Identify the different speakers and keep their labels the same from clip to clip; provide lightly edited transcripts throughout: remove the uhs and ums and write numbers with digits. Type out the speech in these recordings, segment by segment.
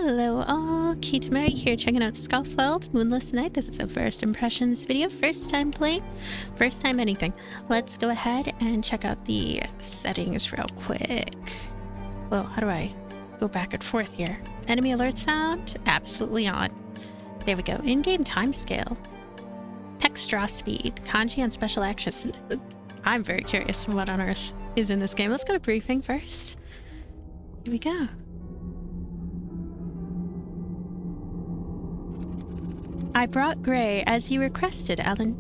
Speaker 1: Hello all, Kate Mary here checking out Skautfold, Moonless Night. This is a first impressions video, first time playing, first time anything. Let's go ahead and check out the settings real quick. Well, how do I go back and forth here? Enemy alert sound, absolutely on. There we go. In-game timescale. Text draw speed, kanji on special actions. I'm very curious what on earth is in this game. Let's go to briefing first. Here we go. I brought Grey as you requested, Ellen.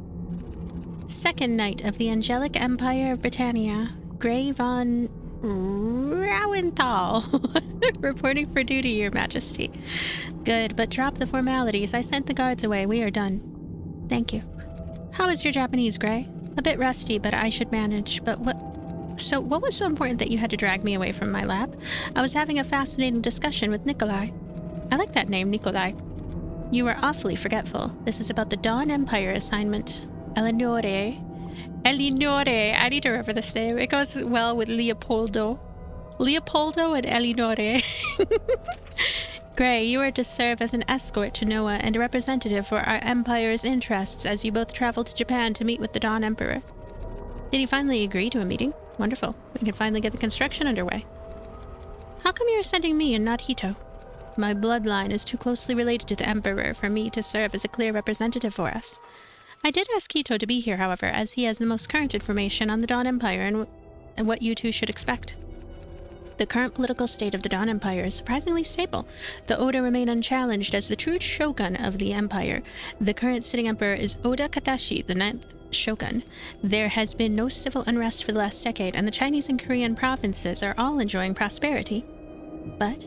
Speaker 1: Second Knight of the Angelic Empire of Britannia, Grey von Rauenthal, reporting for duty, Your Majesty. Good, but drop the formalities. I sent the guards away. We are done. Thank you. How is your Japanese, Grey? A bit rusty, but I should manage. But what was so important that you had to drag me away from my lab? I was having a fascinating discussion with Nikolai. I like that name, Nikolai. You are awfully forgetful. This is about the Dawn Empire assignment. Eleonore. I need to remember this name. It goes well with Leopoldo. Leopoldo and Eleonore. Grey, you are to serve as an escort to Noah and a representative for our Empire's interests as you both travel to Japan to meet with the Dawn Emperor. Did he finally agree to a meeting? Wonderful. We can finally get the construction underway. How come you're sending me and not Hito? My bloodline is too closely related to the Emperor for me to serve as a clear representative for us. I did ask Hito to be here, however, as he has the most current information on the Dawn Empire and what you two should expect. The current political state of the Dawn Empire is surprisingly stable. The Oda remain unchallenged as the true shogun of the Empire. The current sitting emperor is Oda Katashi, the 9th shogun. There has been no civil unrest for the last decade, and the Chinese and Korean provinces are all enjoying prosperity. But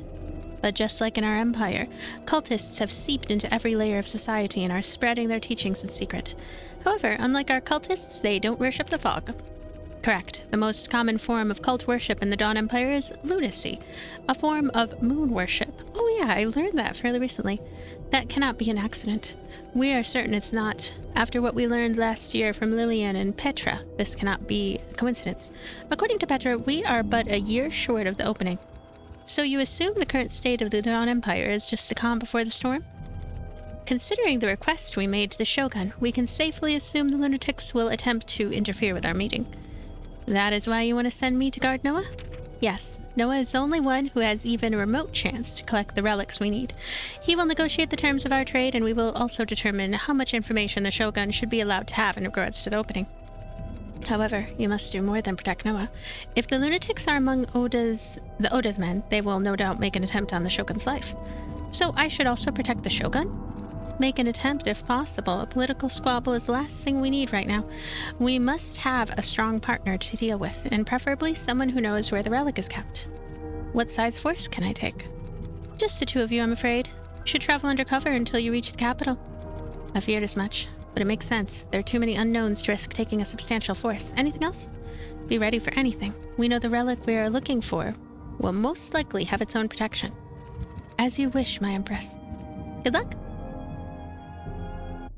Speaker 1: just like in our empire, cultists have seeped into every layer of society and are spreading their teachings in secret. However, unlike our cultists, they don't worship the fog. Correct. The most common form of cult worship in the Dawn Empire is lunacy, a form of moon worship. Oh yeah, I learned that fairly recently. That cannot be an accident. We are certain it's not. After what we learned last year from Lillian and Petra, this cannot be a coincidence. According to Petra, we are but a year short of the opening. So you assume the current state of the Dawn Empire is just the calm before the storm? Considering the request we made to the Shogun, we can safely assume the lunatics will attempt to interfere with our meeting. That is why you want to send me to guard Noah? Yes, Noah is the only one who has even a remote chance to collect the relics we need. He will negotiate the terms of our trade, and we will also determine how much information the Shogun should be allowed to have in regards to the opening. However, you must do more than protect Noah. If the lunatics are among Oda's men, they will no doubt make an attempt on the Shogun's life. So I should also protect the Shogun? Make an attempt if possible. A political squabble is the last thing we need right now. We must have a strong partner to deal with, and preferably someone who knows where the relic is kept. What size force can I take? Just the two of you, I'm afraid. You should travel undercover until you reach the capital. I feared as much. But it makes sense. There are too many unknowns to risk taking a substantial force. Anything else? Be ready for anything. We know the relic we are looking for will most likely have its own protection. As you wish, my Empress. Good luck.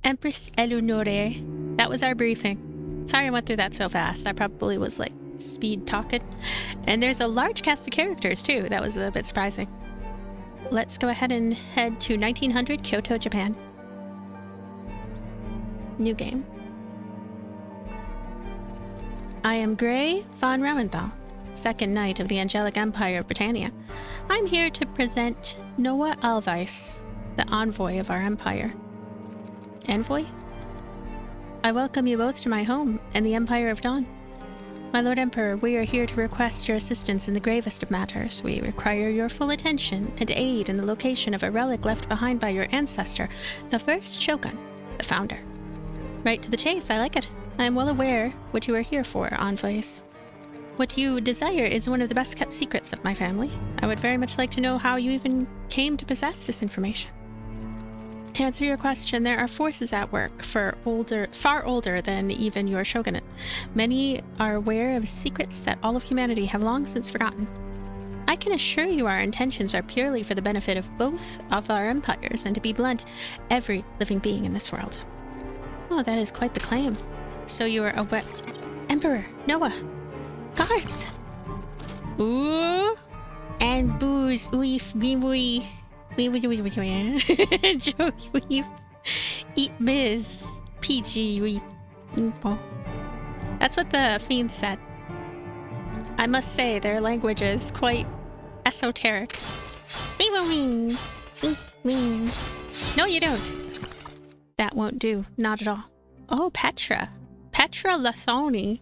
Speaker 1: Empress Eleonore. That was our briefing. Sorry I went through that so fast. I probably was like speed talking. And there's a large cast of characters too. That was a bit surprising. Let's go ahead and head to 1900 Kyoto, Japan. New game. I am Grey von Rauenthal, Second Knight of the Angelic Empire of Britannia. I'm here to present Noah Alvice, the envoy of our empire. Envoy? I welcome you both to my home and the Empire of Dawn. My Lord Emperor, we are here to request your assistance in the gravest of matters. We require your full attention and aid in the location of a relic left behind by your ancestor, the first Shogun, the founder. Right to the chase, I like it. I am well aware what you are here for, envoys. What you desire is one of the best kept secrets of my family. I would very much like to know how you even came to possess this information. To answer your question, there are forces at work far older than even your shogunate. Many are aware of secrets that all of humanity have long since forgotten. I can assure you our intentions are purely for the benefit of both of our empires, and to be blunt, every living being in this world. Oh, that is quite the claim. So you are aware... Emperor, Noah, guards! Ooh, and booze, oof, gimwee. Joey, eat Miss PG. That's what the fiend said. I must say, their language is quite esoteric. No, you don't. That won't do. Not at all. Oh, Petra. Petra Lathoni.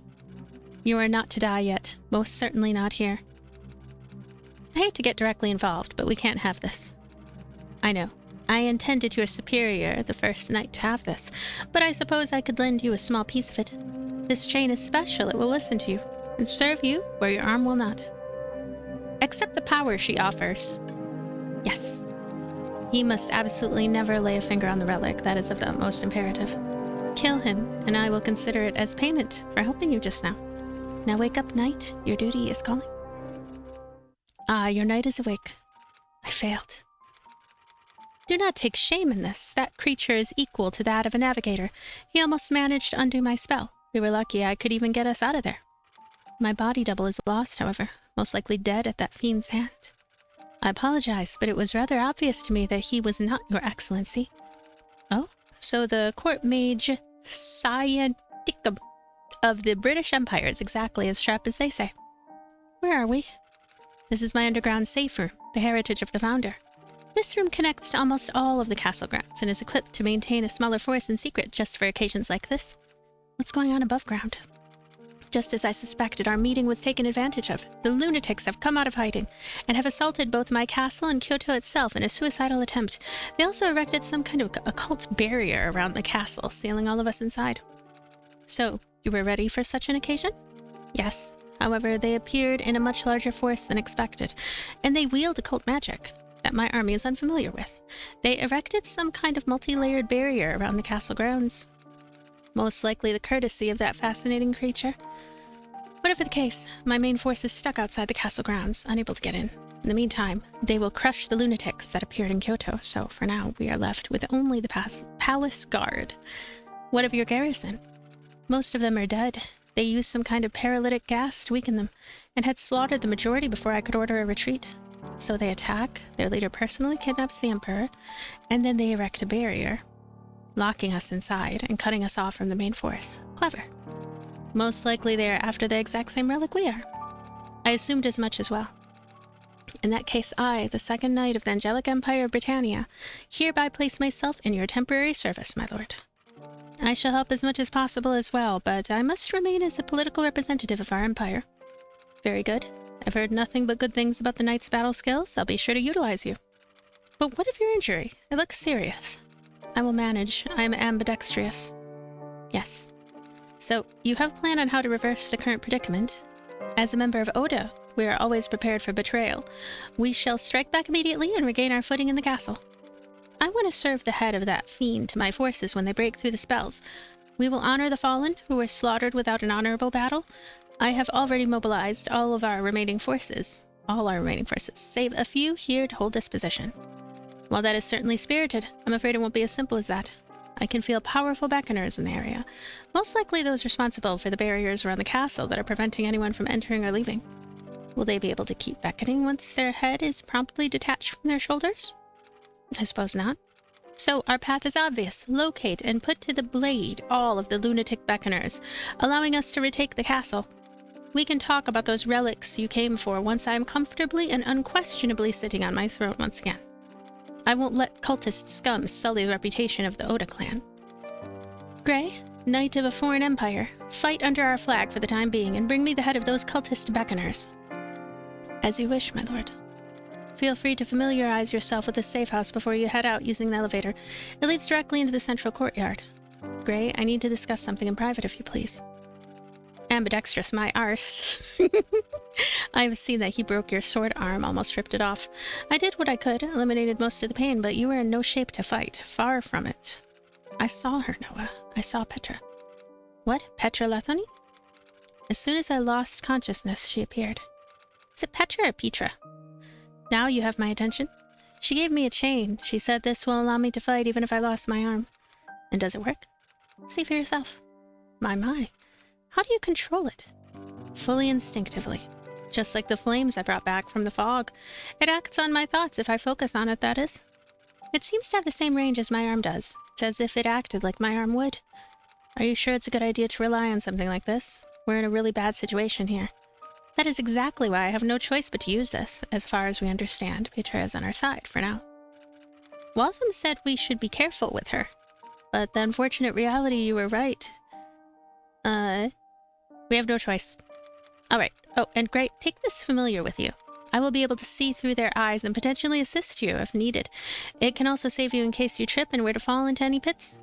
Speaker 1: You are not to die yet. Most certainly not here. I hate to get directly involved, but we can't have this. I know. I intended your superior the first night to have this, but I suppose I could lend you a small piece of it. This chain is special. It will listen to you and serve you where your arm will not. Accept the power she offers. Yes. He must absolutely never lay a finger on the relic. That is of the utmost imperative. Kill him, and I will consider it as payment for helping you just now. Now wake up, knight. Your duty is calling. Ah, your knight is awake. I failed. Do not take shame in this. That creature is equal to that of a navigator. He almost managed to undo my spell. We were lucky I could even get us out of there. My body double is lost, however, most likely dead at that fiend's hand. I apologize, but it was rather obvious to me that he was not your excellency. Oh, so the court mage scientificum of the British Empire is exactly as sharp as they say. Where are we? This is my underground safe room, the heritage of the founder. This room connects to almost all of the castle grounds and is equipped to maintain a smaller force in secret just for occasions like this. What's going on above ground? Just as I suspected, our meeting was taken advantage of. The lunatics have come out of hiding and have assaulted both my castle and Kyoto itself in a suicidal attempt. They also erected some kind of occult barrier around the castle, sealing all of us inside. So, you were ready for such an occasion? Yes. However, they appeared in a much larger force than expected, and they wield occult magic that my army is unfamiliar with. They erected some kind of multi-layered barrier around the castle grounds. Most likely the courtesy of that fascinating creature. Whatever the case, my main force is stuck outside the castle grounds, unable to get in. In the meantime, they will crush the lunatics that appeared in Kyoto, so for now we are left with only the palace guard. What of your garrison? Most of them are dead. They used some kind of paralytic gas to weaken them, and had slaughtered the majority before I could order a retreat. So they attack, their leader personally kidnaps the emperor, and then they erect a barrier, locking us inside and cutting us off from the main force. Clever. Most likely they are after the exact same relic we are. I assumed as much as well. In that case, I, the second knight of the Angelic Empire of Britannia, hereby place myself in your temporary service, my lord. I shall help as much as possible as well, but I must remain as a political representative of our empire. Very good. I've heard nothing but good things about the knight's battle skills. I'll be sure to utilize you. But what of your injury? It looks serious. I will manage. I am ambidextrous. Yes. So, you have a plan on how to reverse the current predicament. As a member of Oda, we are always prepared for betrayal. We shall strike back immediately and regain our footing in the castle. I want to serve the head of that fiend to my forces when they break through the spells. We will honor the fallen, who were slaughtered without an honorable battle. I have already mobilized all our remaining forces, save a few here to hold this position. While that is certainly spirited, I'm afraid it won't be as simple as that. I can feel powerful beckoners in the area, most likely those responsible for the barriers around the castle that are preventing anyone from entering or leaving. Will they be able to keep beckoning once their head is promptly detached from their shoulders? I suppose not. So our path is obvious. Locate and put to the blade all of the lunatic beckoners, allowing us to retake the castle. We can talk about those relics you came for once I am comfortably and unquestionably sitting on my throne once again. I won't let cultist scum sully the reputation of the Oda clan. Gray, knight of a foreign empire, fight under our flag for the time being and bring me the head of those cultist beckoners. As you wish, my lord. Feel free to familiarize yourself with the safe house before you head out using the elevator. It leads directly into the central courtyard. Gray, I need to discuss something in private, if you please. Ambidextrous, my arse. I've seen that he broke your sword arm, almost ripped it off. I did what I could, eliminated most of the pain, but you were in no shape to fight. Far from it. I saw her, Noah. I saw Petra. What? Petra Lathoni? As soon as I lost consciousness, she appeared. Is it Petra or Petra? Now you have my attention. She gave me a chain. She said this will allow me to fight even if I lost my arm. And does it work? See for yourself. My. How do you control it? Fully instinctively. Just like the flames I brought back from the fog. It acts on my thoughts if I focus on it, that is. It seems to have the same range as my arm does. It's as if it acted like my arm would. Are you sure it's a good idea to rely on something like this? We're in a really bad situation here. That is exactly why I have no choice but to use this. As far as we understand, Vitae is on our side for now. Waltham said we should be careful with her. But the unfortunate reality, you were right. We have no choice. Alright. Oh, and great, take this familiar with you. I will be able to see through their eyes and potentially assist you if needed. It can also save you in case you trip and were to fall into any pits.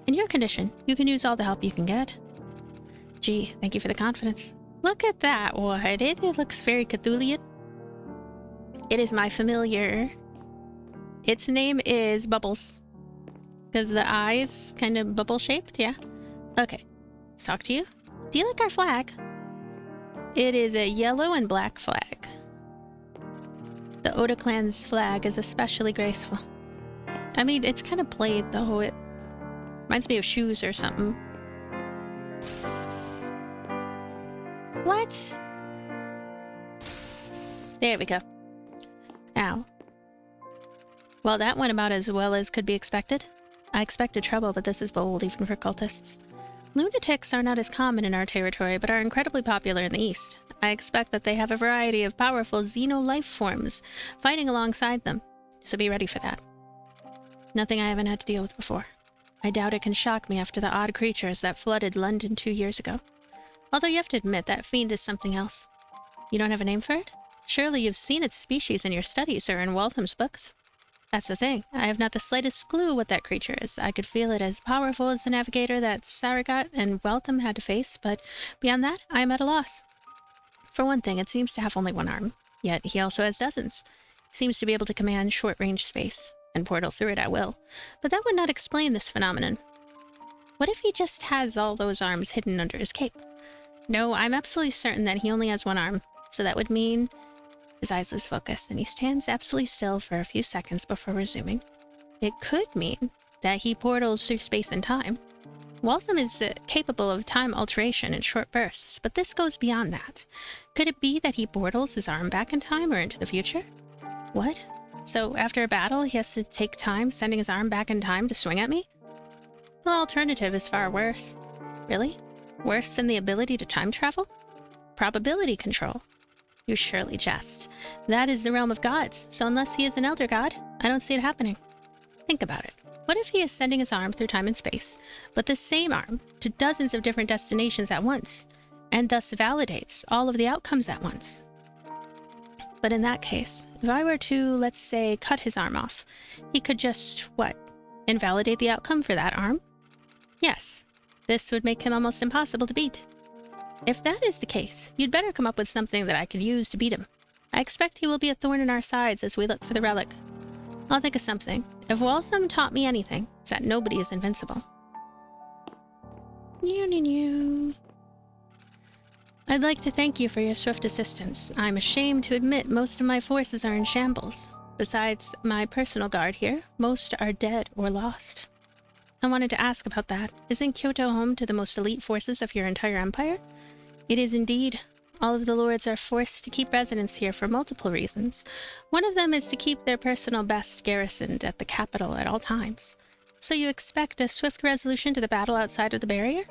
Speaker 1: In your condition, you can use all the help you can get. Gee, thank you for the confidence. Look at that, what? It looks very Cthulhian. It is my familiar. Its name is Bubbles. Because the eyes kind of bubble-shaped, yeah? Okay, let's talk to you. Do you like our flag? It is a yellow and black flag. The Oda clan's flag is especially graceful. I mean, it's kind of played, though. It reminds me of shoes or something. What? There we go. Now. Well, that went about as well as could be expected. I expected trouble, but this is bold, even for cultists. Lunatics are not as common in our territory, but are incredibly popular in the East. I expect that they have a variety of powerful xeno-life forms fighting alongside them, so be ready for that. Nothing I haven't had to deal with before. I doubt it can shock me after the odd creatures that flooded London 2 years ago. Although you have to admit that fiend is something else. You don't have a name for it? Surely you've seen its species in your studies or in Waltham's books. That's the thing. I have not the slightest clue what that creature is. I could feel it as powerful as the navigator that Saragat and Waltham had to face, but beyond that, I am at a loss. For one thing, it seems to have only one arm, yet he also has dozens. He seems to be able to command short-range space and portal through it at will, but that would not explain this phenomenon. What if he just has all those arms hidden under his cape? No, I'm absolutely certain that he only has one arm, so that would mean... His eyes lose focus, and he stands absolutely still for a few seconds before resuming. It could mean that he portals through space and time. Waltham is capable of time alteration in short bursts, but this goes beyond that. Could it be that he portals his arm back in time or into the future? What? So after a battle, he has to take time sending his arm back in time to swing at me? The alternative is far worse. Really? Worse than the ability to time travel? Probability control. You surely jest. That is the realm of gods, so unless he is an elder god, I don't see it happening. Think about it. What if he is sending his arm through time and space, but the same arm to dozens of different destinations at once, and thus validates all of the outcomes at once? But in that case, if I were to, let's say, cut his arm off, he could just, what, invalidate the outcome for that arm? Yes. This would make him almost impossible to beat. If that is the case, you'd better come up with something that I could use to beat him. I expect he will be a thorn in our sides as we look for the relic. I'll think of something. If Waltham taught me anything, it's that nobody is invincible. I'd like to thank you for your swift assistance. I'm ashamed to admit most of my forces are in shambles. Besides my personal guard here, most are dead or lost. I wanted to ask about that. Isn't Kyoto home to the most elite forces of your entire empire? It is indeed. All of the lords are forced to keep residence here for multiple reasons. One of them is to keep their personal best garrisoned at the capital at all times. So you expect a swift resolution to the battle outside of the barrier?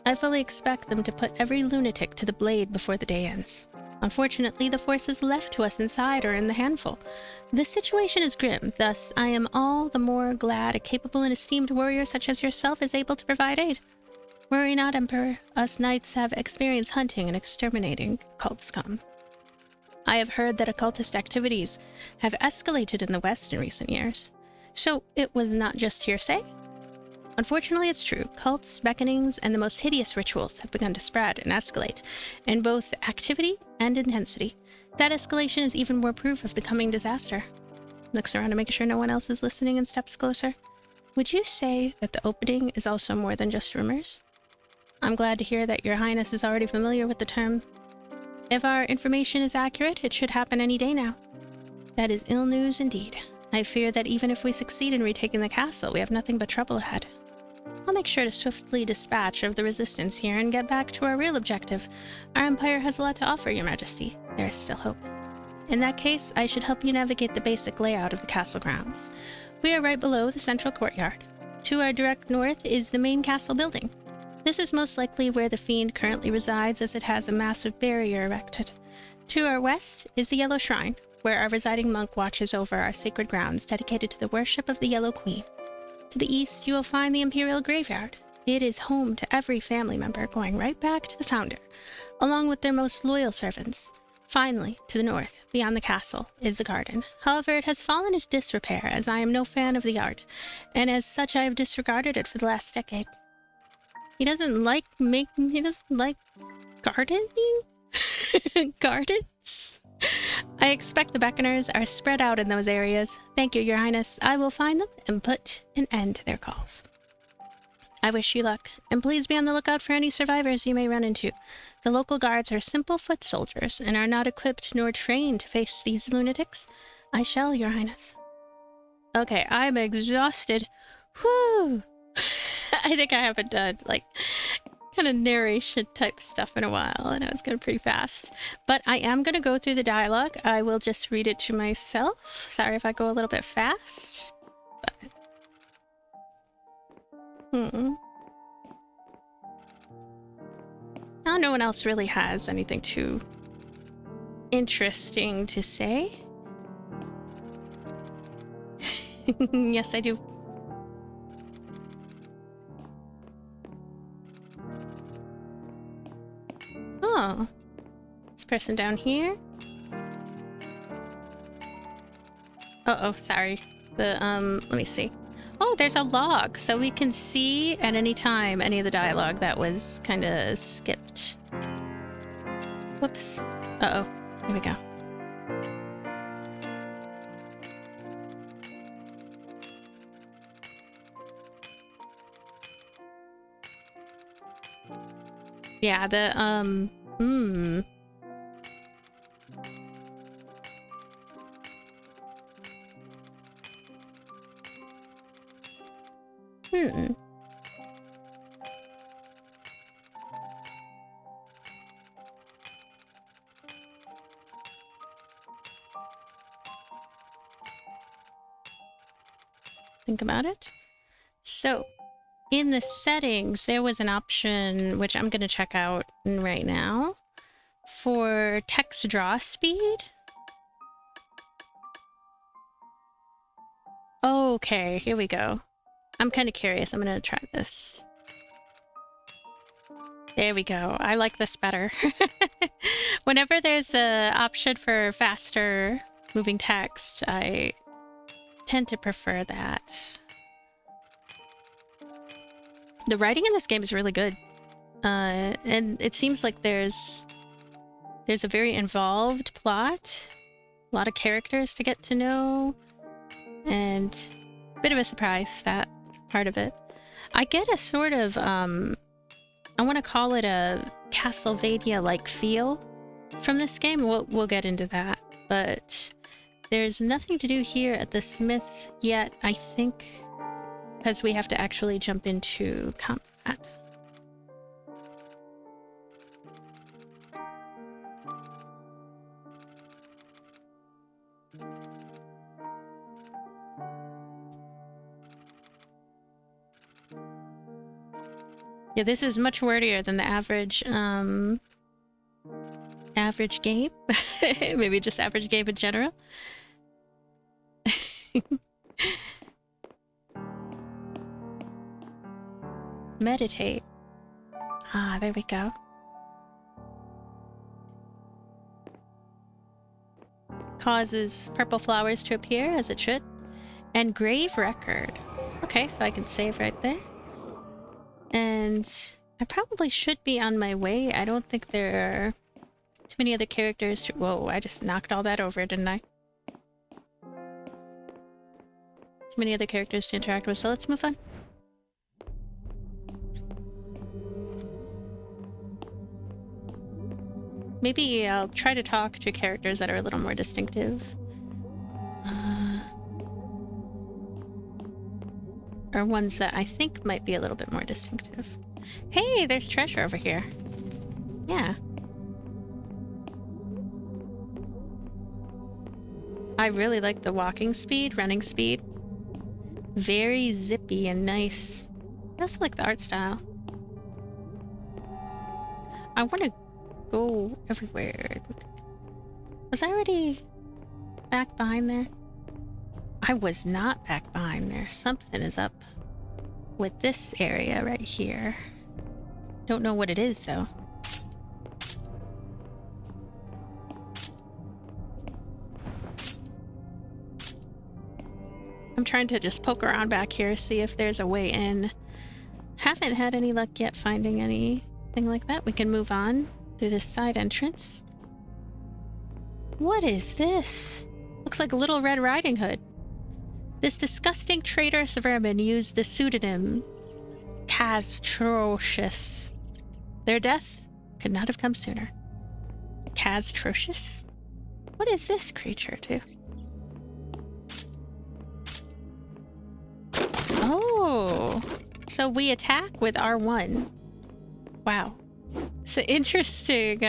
Speaker 1: I fully expect them to put every lunatic to the blade before the day ends. Unfortunately, the forces left to us inside are in the handful. This situation is grim, thus I am all the more glad a capable and esteemed warrior such as yourself is able to provide aid. Worry not, Emperor. Us knights have experience hunting and exterminating occult scum. I have heard that occultist activities have escalated in the West in recent years. So it was not just hearsay? Unfortunately, it's true. Cults, beckonings, and the most hideous rituals have begun to spread and escalate in both activity and intensity. That escalation is even more proof of the coming disaster. Looks around to make sure no one else is listening and steps closer. Would you say that the opening is also more than just rumors? I'm glad to hear that your highness is already familiar with the term. If our information is accurate, it should happen any day now. That is ill news indeed. I fear that even if we succeed in retaking the castle, we have nothing but trouble ahead. I'll make sure to swiftly dispatch of the resistance here and get back to our real objective. Our empire has a lot to offer, your majesty. There is still hope. In that case, I should help you navigate the basic layout of the castle grounds. We are right below the central courtyard. To our direct north is the main castle building. This is most likely where the fiend currently resides, as it has a massive barrier erected. To our west is the Yellow Shrine, where our residing monk watches over our sacred grounds dedicated to the worship of the Yellow Queen. To the east, you will find the Imperial Graveyard. It is home to every family member, going right back to the founder, along with their most loyal servants. Finally, to the north, beyond the castle, is the garden. However, it has fallen into disrepair, as I am no fan of the art, and as such I have disregarded it for the last decade. He doesn't like gardening? Gardens? I expect the beckoners are spread out in those areas. Thank you, Your Highness. I will find them and put an end to their calls. I wish you luck, and please be on the lookout for any survivors you may run into. The local guards are simple foot soldiers and are not equipped nor trained to face these lunatics. I shall, Your Highness. Okay, I'm exhausted. Whew! I think I haven't done, like, kind of narration type stuff in a while, and I was going pretty fast. But I am going to go through the dialogue. I will just read it to myself. Sorry if I go a little bit fast. But... Now no one else really has anything too interesting to say. Yes, I do. Oh. This person down here. Uh-oh, sorry. Let me see. Oh, there's a log, so we can see at any time any of the dialogue that was kind of skipped. Whoops. Uh-oh. Here we go. Yeah, Think about it. So, in the settings, there was an option, which I'm going to check out right now, for text draw speed. Okay, here we go. I'm kind of curious. I'm going to try this. There we go. I like this better. Whenever there's an option for faster moving text, I tend to prefer that. The writing in this game is really good. And it seems like there's a very involved plot. A lot of characters to get to know. And a bit of a surprise, that part of it. I get a sort of, I want to call it a Castlevania-like feel from this game. We'll get into that. But there's nothing to do here at the smith yet, I think, because we have to actually jump into combat. Yeah, this is much wordier than the average game. Maybe just average game in general. Meditate. Ah, there we go. Causes purple flowers to appear, as it should. And grave record. Okay, so I can save right there. And I probably should be on my way. I don't think there are too many other characters to... Whoa, I just knocked all that over, didn't I? Too many other characters to interact with, so let's move on. Maybe I'll try to talk to characters that are a little more distinctive. Or ones that I think might be a little bit more distinctive. Hey, there's treasure over here. Yeah. really like the walking speed, running speed. Very zippy and nice. I also like the art style. I want to go everywhere. Was I already back behind there? I was not back behind there. Something is up with this area right here. Don't know what it is, though. I'm trying to just poke around back here, see if there's a way in. Haven't had any luck yet finding anything like that. We can move on through this side entrance. What is this? Looks like Little Red Riding Hood. This disgusting traitorous vermin used the pseudonym Castrocious. Their death could not have come sooner. Castrocious? What is this creature, too? Oh, so we attack with R1. Wow. It's an interesting,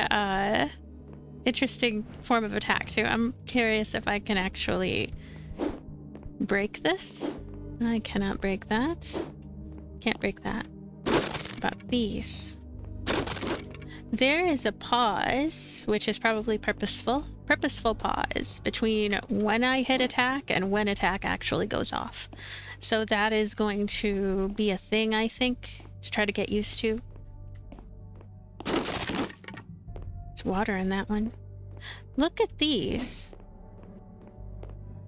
Speaker 1: interesting form of attack, too. I'm curious if I can actually break this. I cannot break that. Can't break that. What about these? There is a pause, which is probably purposeful. Purposeful pause between when I hit attack and when attack actually goes off. So that is going to be a thing, I think, to try to get used to. There's water in that one. Look at these.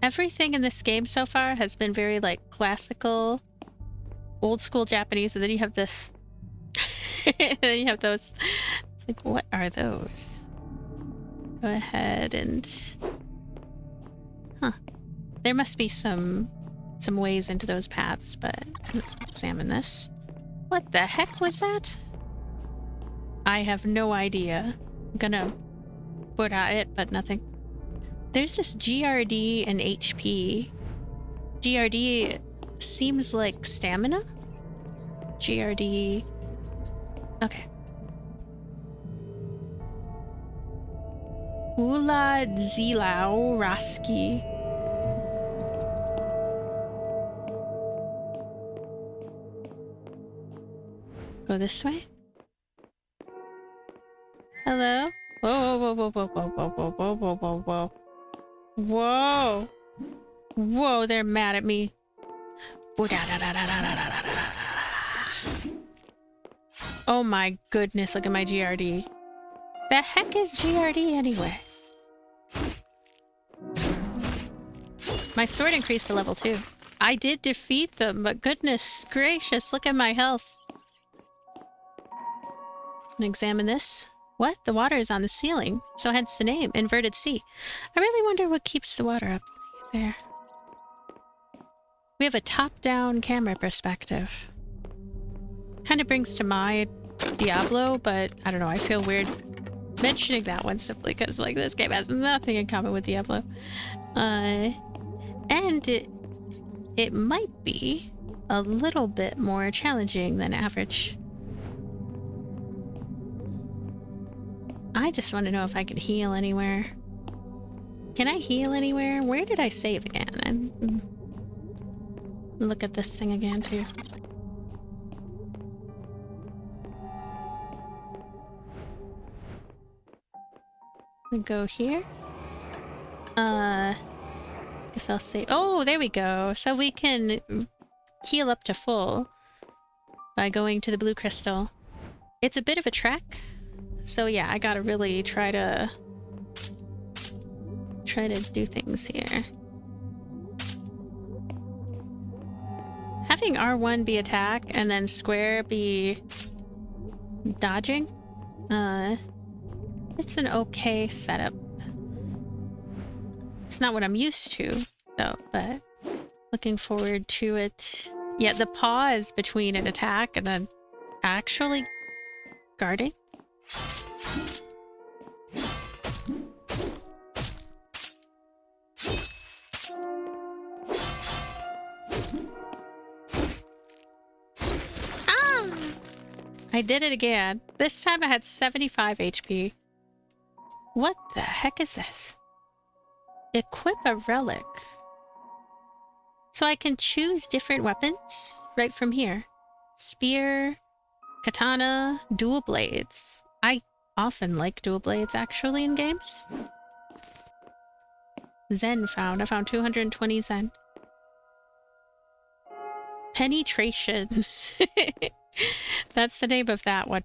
Speaker 1: Everything in this game so far has been very, like, classical, old school Japanese, and then you have this. And then you have those. It's like, what are those? Go ahead and... Huh. There must be some ways into those paths, but let's examine this. What the heck was that? I have no idea. I'm gonna put at it, but nothing. There's this GRD and HP. GRD seems like stamina? GRD... Okay. Ula Zilao Raski. Go this way? Hello? Whoa, whoa, whoa, whoa, whoa, whoa, whoa, whoa, whoa, whoa, whoa. Whoa! Whoa, they're mad at me. Oh my goodness, look at my GRD. The heck is GRD anyway? My sword increased to level 2. I did defeat them, but goodness gracious, look at my health. And examine this. What? The water is on the ceiling, so hence the name, Inverted Sea. I really wonder what keeps the water up there. We have a top-down camera perspective. Kind of brings to mind Diablo, but I don't know, I feel weird mentioning that one simply because, like, this game has nothing in common with Diablo. And it might be a little bit more challenging than average. I just want to know if I could heal anywhere. Can I heal anywhere? Where did I save again? Look at this thing again, too. We go here. Guess I'll save. Oh, there we go. So we can heal up to full by going to the blue crystal. It's a bit of a trek. So yeah, I gotta really try to do things here. Having R1 be attack and then square be dodging, it's an okay setup. It's not what I'm used to, though, but looking forward to it. Yeah, the pause between an attack and then actually guarding. I did it again. This time I had 75 HP. What the heck is this? Equip a relic. So I can choose different weapons right from here. Spear, katana, dual blades. I often like dual blades actually in games. Zen found. I found 220 Zen. Penetration. That's the name of that one.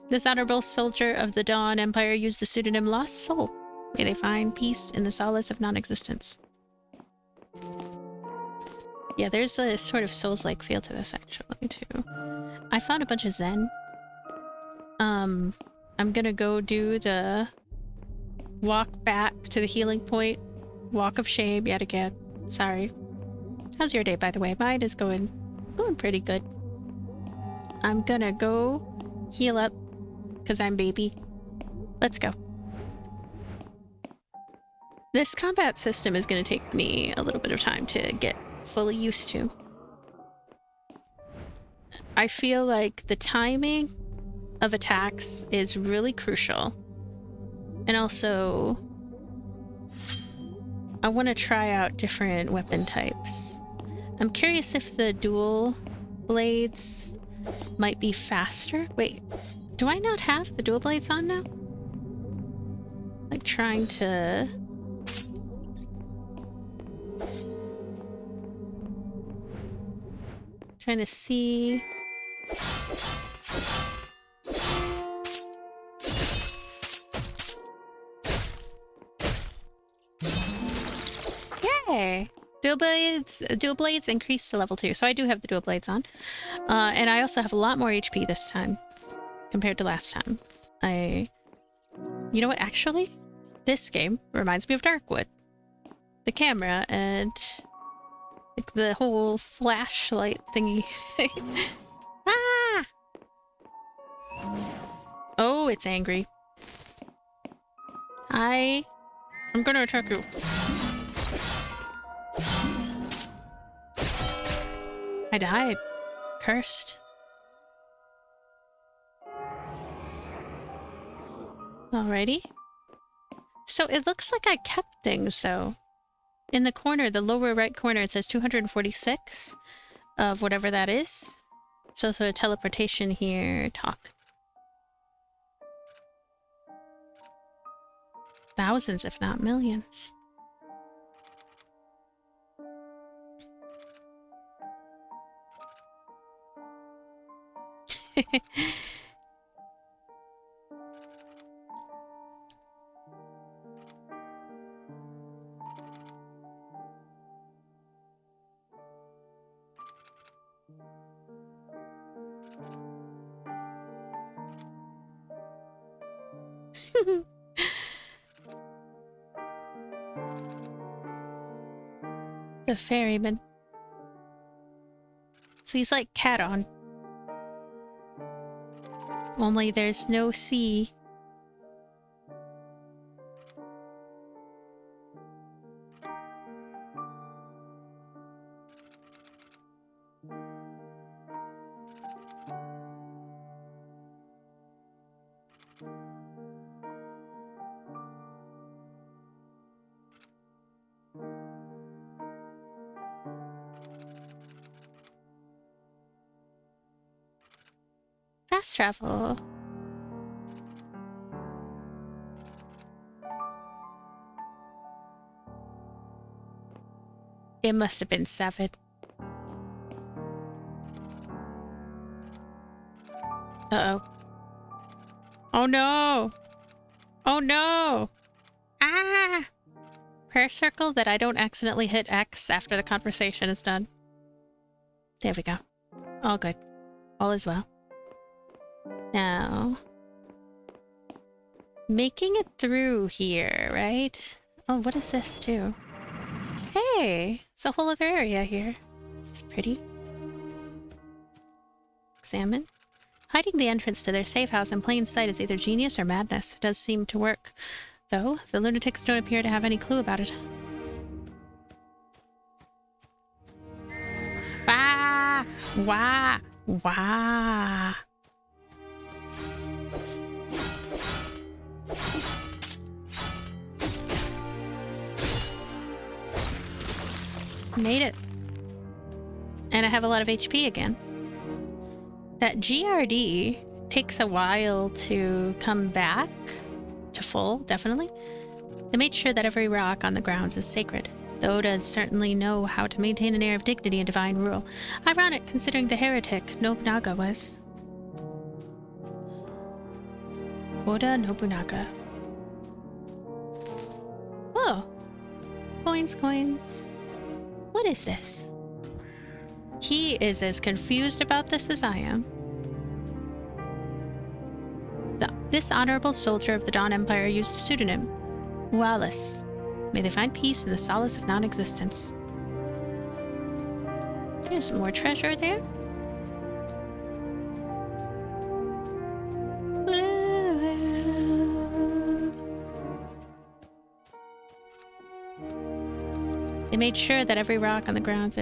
Speaker 1: This honorable soldier of the Dawn Empire used the pseudonym Lost Soul. May they find peace in the solace of non-existence. Yeah, there's a sort of Souls-like feel to this, actually, too. I found a bunch of Zen. I'm gonna go do the walk back to the healing point. Walk of shame yet again. Sorry. How's your day, by the way? Mine is going pretty good. I'm gonna go heal up, because I'm baby. Let's go. This combat system is going to take me a little bit of time to get fully used to. I feel like the timing of attacks is really crucial. And also, I want to try out different weapon types. I'm curious if the dual blades might be faster. Wait, do I not have the dual blades on now? Like trying to... Trying to see... Yay! Dual blades increased to level 2, so I do have the dual blades on. And I also have a lot more HP this time compared to last time. You know what, actually? This game reminds me of Darkwood. The camera and like the whole flashlight thingy. Ah! Oh, it's angry. I'm gonna attack you. I died. Cursed. Alrighty. So it looks like I kept things, though. In the corner, the lower right corner, it says 246 of whatever that is. So teleportation here. Talk. Thousands, if not millions. The ferryman. So he's like cat on. Only there's no sea. Fast travel. It must have been 7. Uh-oh. Oh no! Oh no! Ah! Prayer circle that I don't accidentally hit X after the conversation is done. There we go. All good. All is well. Now... making it through here, right? Oh, what is this too? Hey! It's a whole other area here. This is pretty. Examine. Hiding the entrance to their safe house in plain sight is either genius or madness. It does seem to work. Though, the lunatics don't appear to have any clue about it. Wah! Wah! Wah! Made it. And I have a lot of HP again. That GRD takes a while to come back to full, definitely. They made sure that every rock on the grounds is sacred. The Odas certainly know how to maintain an air of dignity and divine rule. Ironic, considering the heretic Nobunaga was. Oda Nobunaga. Oh. Coins, coins. What is this? He is as confused about this as I am. This honorable soldier of the Dawn Empire used the pseudonym Waltham. May they find peace in the solace of non-existence. There's some more treasure there. They made sure that every rock on the grounds. I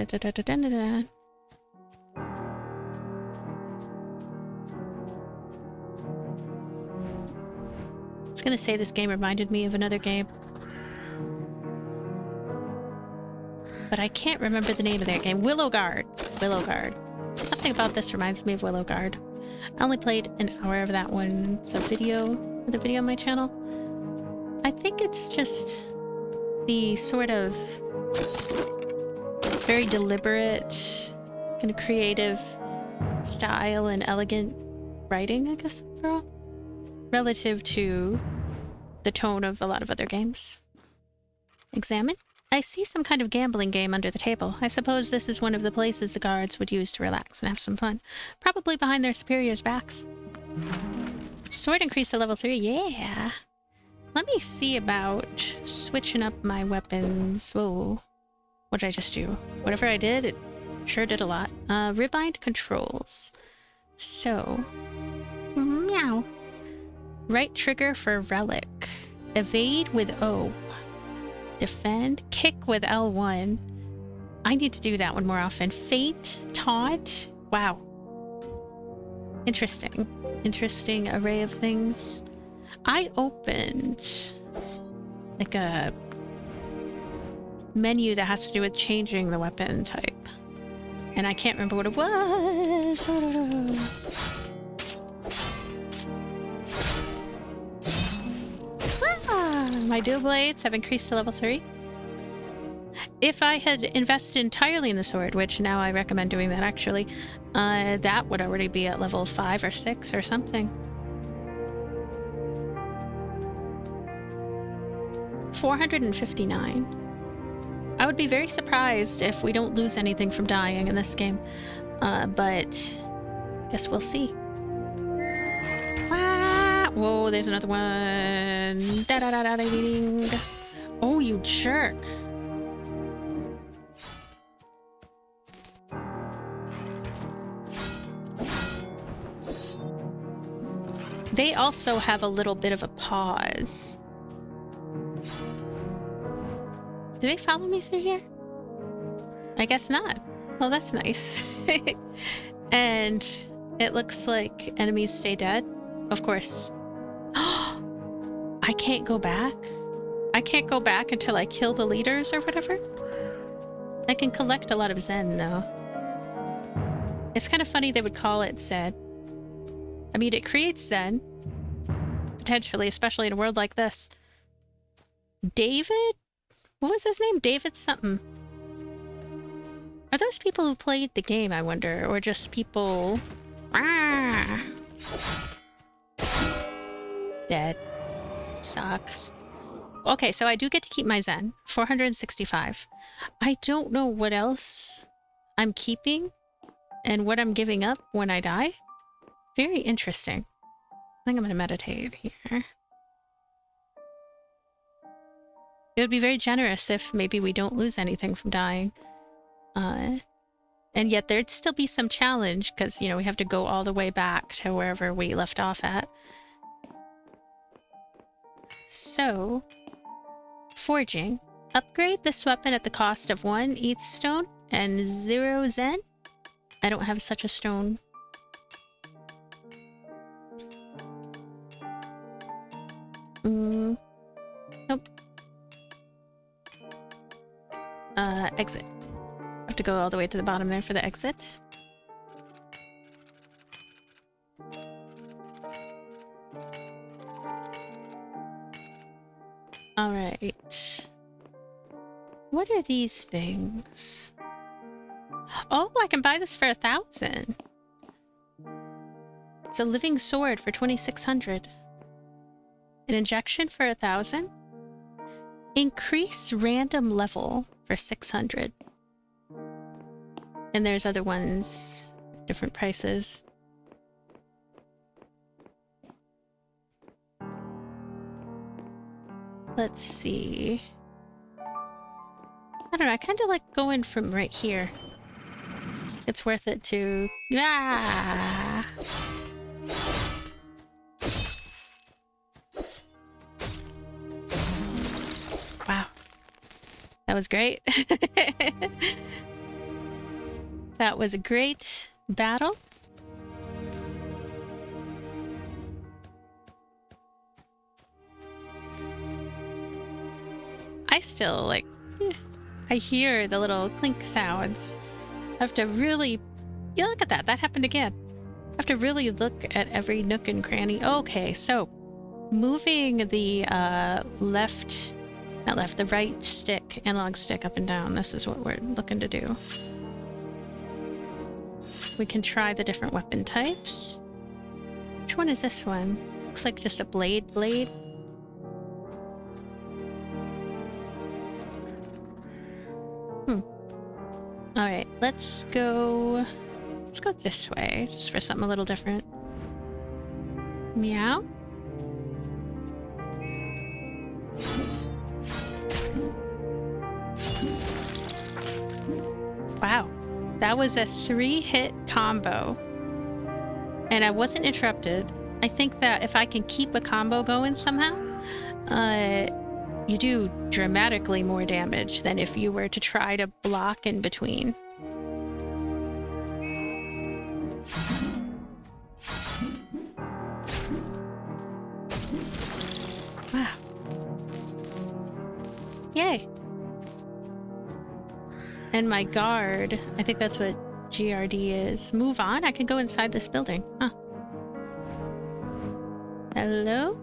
Speaker 1: was gonna say this game reminded me of another game, but I can't remember the name of that game. Willowguard. Willowguard. Something about this reminds me of Willowguard. I only played an hour of that one. It's a video, the video on my channel. I think it's just the sort of very deliberate, kind of creative style and elegant writing, I guess, overall, relative to the tone of a lot of other games. Examine? I see some kind of gambling game under the table. I suppose this is one of the places the guards would use to relax and have some fun. Probably behind their superiors' backs. Sword increased to level 3, yeah! Let me see about switching up my weapons. Whoa. What did I just do? Whatever I did, it sure did a lot. Rebind controls. So... meow. Right trigger for Relic. Evade with O. Defend. Kick with L1. I need to do that one more often. Feint. Taunt. Wow. Interesting. Interesting array of things. I opened like a menu that has to do with changing the weapon type. And I can't remember what it was. My dual blades have increased to level 3. If I had invested entirely in the sword, which now I recommend doing that actually, that would already be at level 5 or 6 or something. 459. I would be very surprised if we don't lose anything from dying in this game, but guess we'll see. Ah, whoa, there's another one. Da da da da ding. Oh, you jerk. They also have a little bit of a pause. Do they follow me through here? I guess not. Well, that's nice. And it looks like enemies stay dead. Of course. I can't go back? I can't go back until I kill the leaders or whatever? I can collect a lot of Zen, though. It's kind of funny they would call it Zen. I mean, it creates Zen. Potentially, especially in a world like this. David? What was his name? David something. Are those people who played the game, I wonder? Or just people... Ah! Dead. Sucks. Okay, so I do get to keep my Zen. 465. I don't know what else I'm keeping and what I'm giving up when I die. Very interesting. I think I'm going to meditate here. It would be very generous if maybe we don't lose anything from dying. And yet there'd still be some challenge because, you know, we have to go all the way back to wherever we left off at. So, forging. Upgrade this weapon at the cost of 1 ETH stone and 0 Zen. I don't have such a stone. Nope. Exit. have to go all the way to the bottom there for the exit. Alright. What are these things? Oh, I can buy this for 1,000. It's a living sword for 2,600. An injection for 1,000. Increase random level for 600. And there's other ones, different prices. Let's see. I don't know, I kind of like going from right here. It's worth it to... Yeah. Wow. That was great. That was a great battle. I still, like... I hear the little clink sounds. I have to really... Yeah, look at that. That happened again. I have to really look at every nook and cranny. Okay, so... Moving the the right stick, analog stick up and down. This is what we're looking to do. We can try the different weapon types. Which one is this one? Looks like just a blade. Alright, let's go this way, just for something a little different. Meow. Wow, that was a 3-hit combo. And I wasn't interrupted. I think that if I can keep a combo going somehow, you do dramatically more damage than if you were to try to block in between. Wow. Yay. And my guard, I think that's what GRD is. Move on? I can go inside this building. Huh. Hello?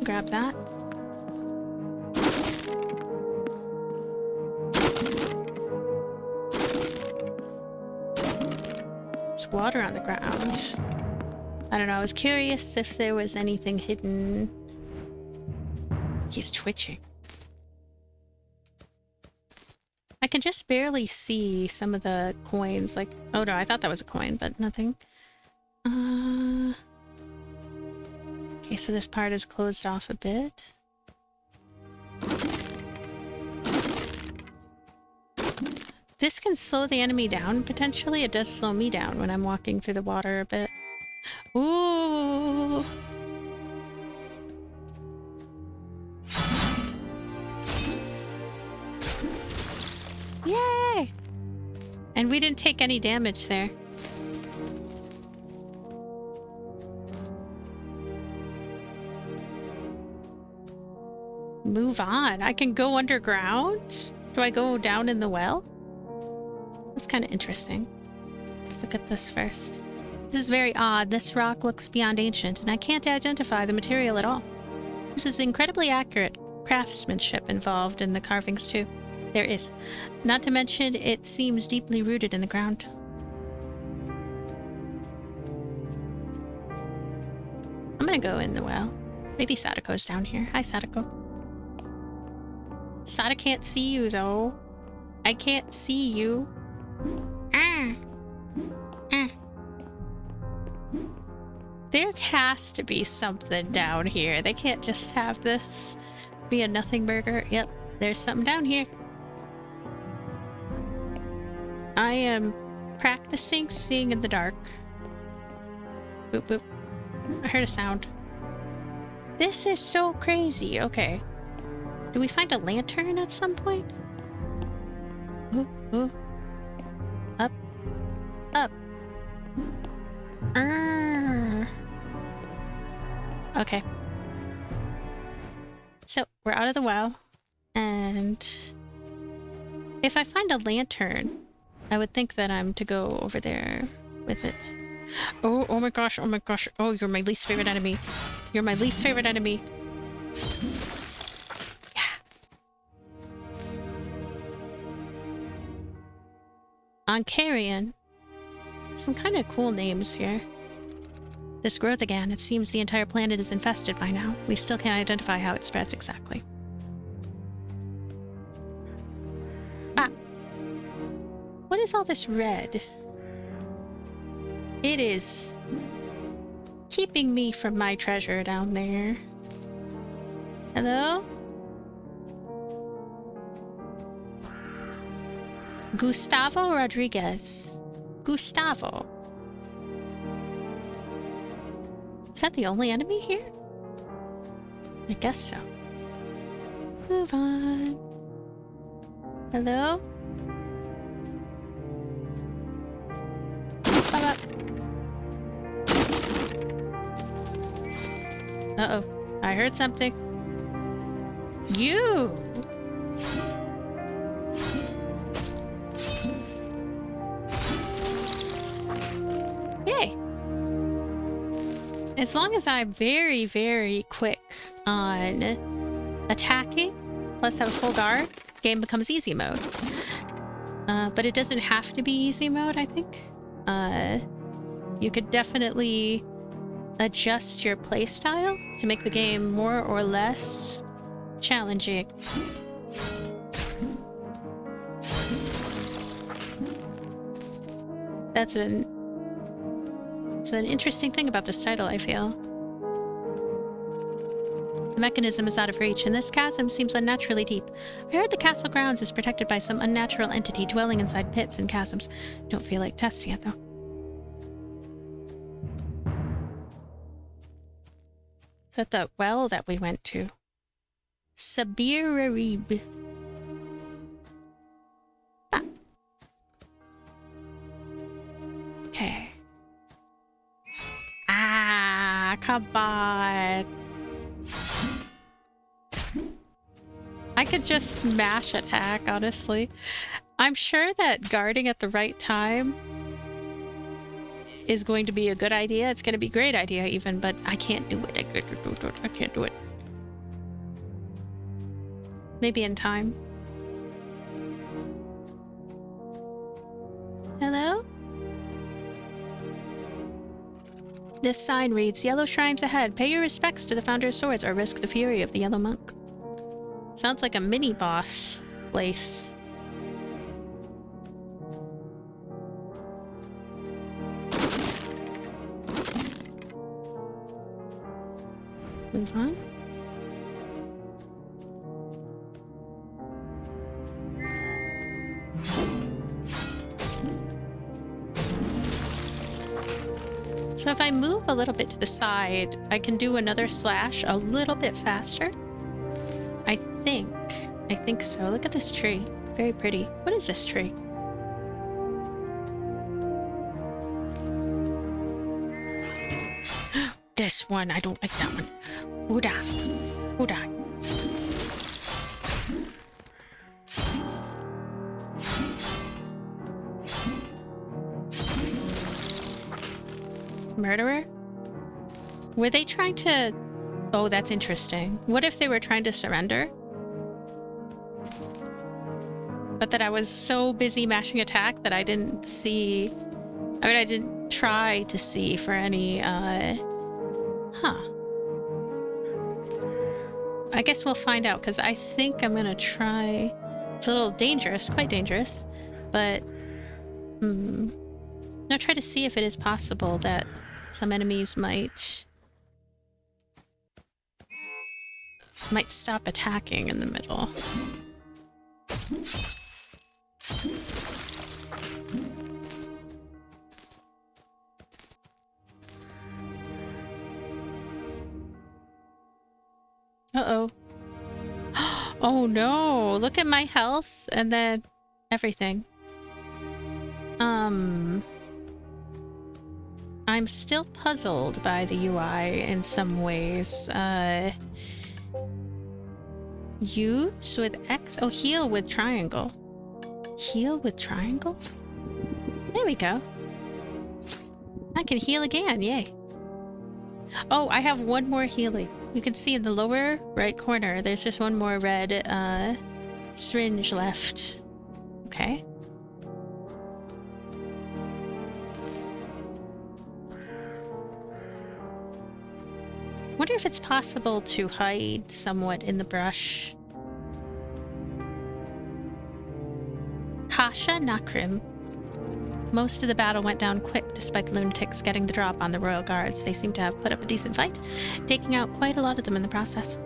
Speaker 1: Grab that. There's water on the ground. I don't know, I was curious if there was anything hidden. He's twitching. I can just barely see some of the coins, like... Oh no, I thought that was a coin, but nothing. Okay, so this part is closed off a bit. This can slow the enemy down, potentially. It does slow me down when I'm walking through the water a bit. Ooh! Yay! And we didn't take any damage there. Move on. I can go underground? Do I go down in the well? That's kind of interesting. Let's look at this first. This is very odd. This rock looks beyond ancient, and I can't identify the material at all. This is incredibly accurate craftsmanship involved in the carvings, too. There is. Not to mention, it seems deeply rooted in the ground. I'm gonna go in the well. Maybe Sadako's down here. Hi, Sadako. Sada can't see you, though. I can't see you. There has to be something down here. They can't just have this be a nothing burger. Yep, there's something down here. I am practicing seeing in the dark. Boop, boop. I heard a sound. This is so crazy. Okay. Do we find a lantern at some point? Ooh, ooh. Up. Up. Okay. So, we're out of the well. And If I find a lantern, I would think that I'm to go over there with it. Oh, oh my gosh, oh my gosh. Oh, you're my least favorite enemy. You're my least favorite enemy. Yes. On Carrion. Some kind of cool names here. This growth again. It seems the entire planet is infested by now. We still can't identify how it spreads exactly. Ah. What is all this red? It is keeping me from my treasure down there. Hello? Gustavo Rodriguez. Gustavo. Is that the only enemy here? I guess so. Move on. Hello? Up. Uh-oh. I heard something. You! Yay! As long as I'm very, very quick on attacking, plus have a full guard, game becomes easy mode. But it doesn't have to be easy mode, I think. You could definitely adjust your playstyle to make the game more or less challenging. It's an interesting thing about this title, I feel. The mechanism is out of reach, and this chasm seems unnaturally deep. I heard the castle grounds is protected by some unnatural entity dwelling inside pits and chasms. Don't feel like testing it, though. Is that the well that we went to? Sabirarib. Ah. Okay. Ah, come on. I could just mash attack, honestly. I'm sure that guarding at the right time is going to be a good idea. It's going to be a great idea even, but I can't do it. I can't do it. Maybe in time. Hello? This sign reads, Yellow Shrines ahead. Pay your respects to the Founder's Swords or risk the fury of the Yellow Monk. Sounds like a mini-boss place. Move on. So if I move a little bit to the side, I can do another slash a little bit faster. I think so. Look at this tree. Very pretty. What is this tree? This one. I don't like that one. Huda. Huda. Murderer? Were they trying to... Oh, that's interesting. What if they were trying to surrender? But that I was so busy mashing attack that I didn't see... I mean, I didn't try to see for any, Huh. I guess we'll find out, because I think I'm gonna try... It's a little dangerous, quite dangerous, but... I'm gonna try to see if it is possible that some enemies might stop attacking in the middle. Uh-oh. Oh no! Look at my health and then everything. I'm still puzzled by the UI in some ways. Use with X? Oh, heal with triangle. Heal with triangle? There we go. I can heal again, yay. Oh, I have one more healing. You can see in the lower right corner, there's just one more red syringe left. Okay. Wonder if it's possible to hide somewhat in the brush. Kasha Nakrim. Most of the battle went down quick despite the lunatics getting the drop on the royal guards. They seem to have put up a decent fight, taking out quite a lot of them in the process.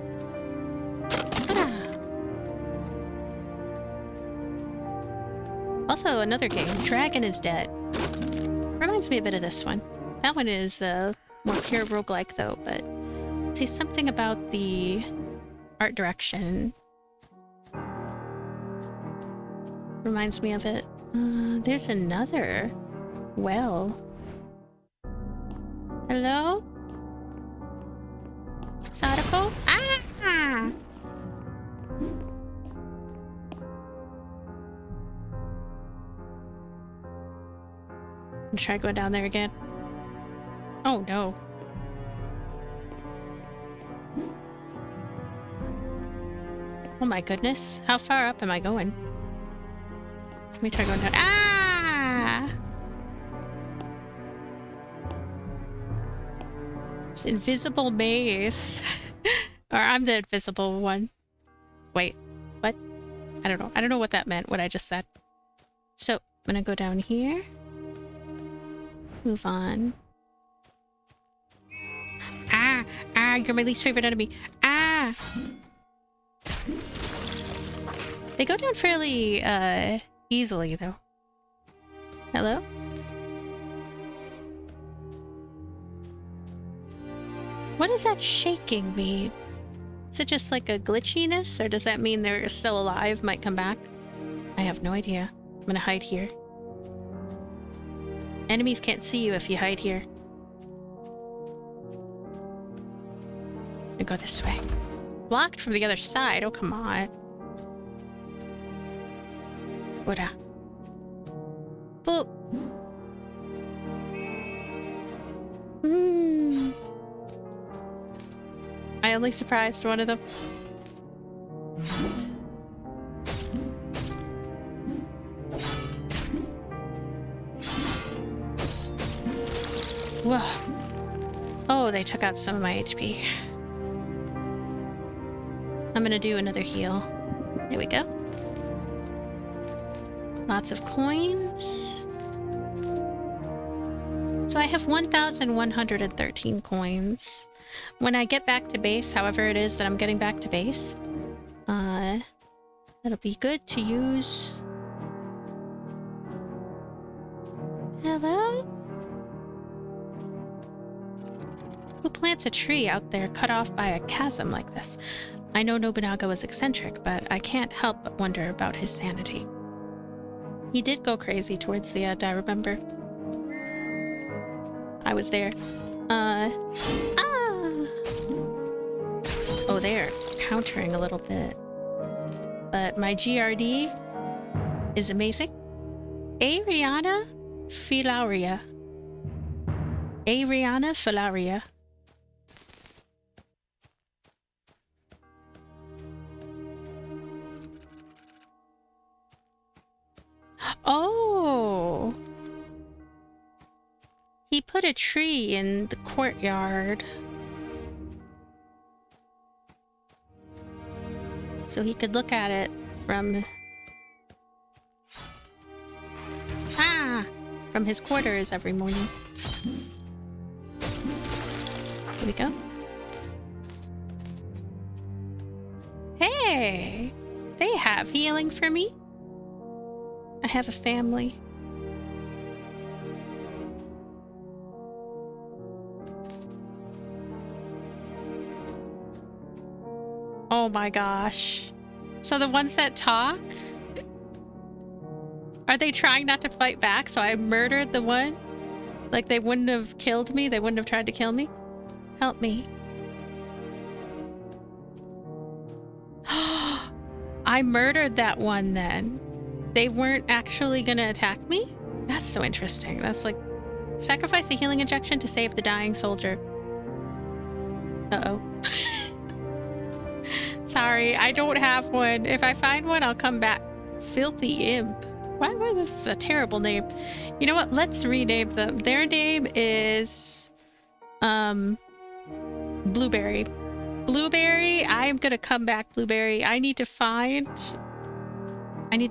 Speaker 1: Also, another game, Dragon is Dead. Reminds me a bit of this one. That one is more pure roguelike though, but I'd say something about the art direction reminds me of it. There's another well. Hello? Sadako? Ah! Try going down there again. Oh no. Oh my goodness. How far up am I going? Let me try going down. Ah! It's invisible maze. Or I'm the invisible one. Wait, what? I don't know. I don't know what that meant, what I just said. So, I'm gonna go down here. Move on. Ah! Ah! You're my least favorite enemy. Ah! They go down fairly, easily, though. Hello? What does that shaking mean? Is it just like a glitchiness, or does that mean they're still alive, might come back? I have no idea. I'm gonna hide here. Enemies can't see you if you hide here. I'm gonna go this way. Blocked from the other side? Oh, come on. Buddha. Boop. I only surprised one of them. Whoa. Oh, they took out some of my HP. I'm gonna do another heal. There we go. Lots of coins. So I have 1,113 coins. When I get back to base, however it is that I'm getting back to base, that'll be good to use. Hello? Who plants a tree out there cut off by a chasm like this? I know Nobunaga was eccentric, but I can't help but wonder about his sanity. He did go crazy towards the end, I remember. I was there. Oh, they're countering a little bit. But my GRD is amazing. Ariana Filaria. Ariana Filaria. Oh! He put a tree in the courtyard. So he could look at it from... from his quarters every morning. Here we go. Hey! They have healing for me. I have a family. Oh my gosh. So the ones that talk, are they trying not to fight back? So I murdered the one? Like they wouldn't have killed me? They wouldn't have tried to kill me? Help me. I murdered that one then. they weren't actually gonna attack me? That's so interesting. That's like, sacrifice a healing injection to save the dying soldier. Uh-oh. Sorry, I don't have one. If I find one, I'll come back. Filthy Imp. Why? This is a terrible name. You know what? Let's rename them. Their name is... Blueberry. Blueberry, I'm gonna come back, Blueberry. I need to